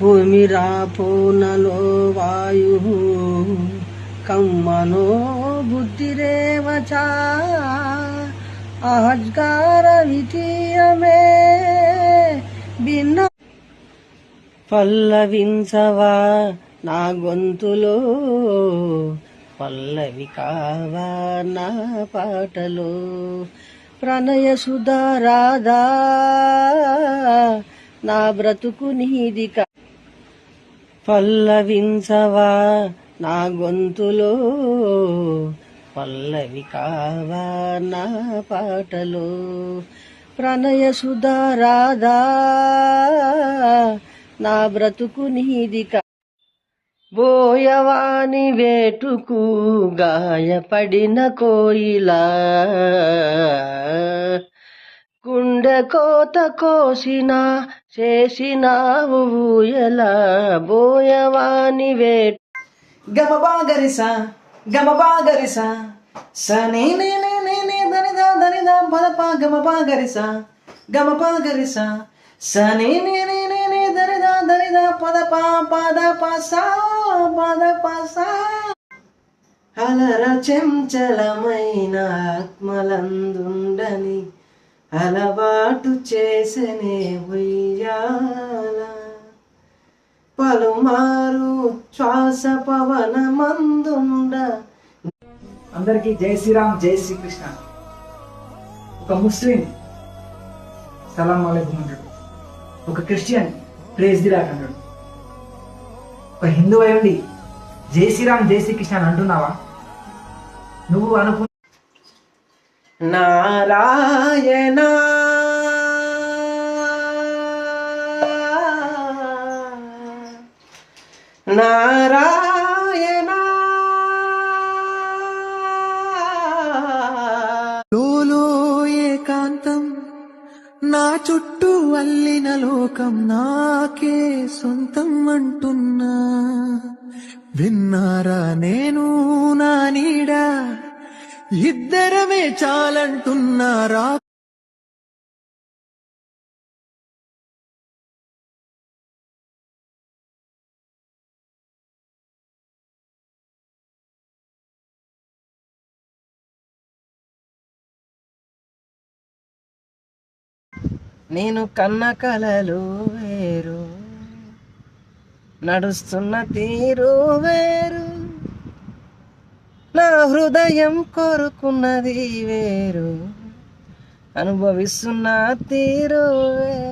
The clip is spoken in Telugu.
భూమిరాపోనలో వాయు కమ్మనో బుద్ధిరేవచ ఆజ్గార వితీయమే భిన్న పల్లవించవా నా గొంతులో పల్లవి కావా నా పాటలో ప్రణయ సుధారాధా నా బ్రతుకు నీదిక పల్లవించవా నా గొంతులో పల్లవి కావా నా పాటలో ప్రణయ సుధారాధా నా బ్రతుకు నీదిక బోయవాని వేటుకు గాయపడిన కోయిలా గుండె కోత కోసిన చేసినావు ఊయలా బోయవాని వేటు గమబాగరిసా గమబాగరిసా సనే నే నే నే నే దనిదా దనిదా పదపా గమబాగరిసా గమబాగరిసా సనే నే నే నే నే దనిదా దనిదా పదపా పదపసా పదపసా అలర చెంచలమైన ఆత్మలందుండని అలవాటు చేసనే ఉయ్యాల పలుమారు శ్వాస పవన మందుండ. అందరికీ జై శ్రీరామ్ జై శ్రీకృష్ణ. ఒక ముస్లిం సలాం అలైకుం అంటాడు, ఒక క్రిస్టియన్ ప్రేజ్ ది లార్డ్ అంటాడు. ఒక హిందూ అయ్యండి జై శ్రీరామ్ జై శ్రీకృష్ణ అని అంటున్నావా? నువ్వు అనుకు నారాయణ నారాయణ లోలో ఏకాంతం నా చుట్టూ అల్లిన లోకం నాకే సొంతం అంటున్నా. విన్నారా నేను నా నీడా ఇద్దరమే చాలంటున్నారా. నేను కన్న కలలు వేరు, నడుస్తున్న తీరు వేరు, నా హృదయం కోరుకున్నది వేరు, అనుభవిస్తున్న తీరు వేరు.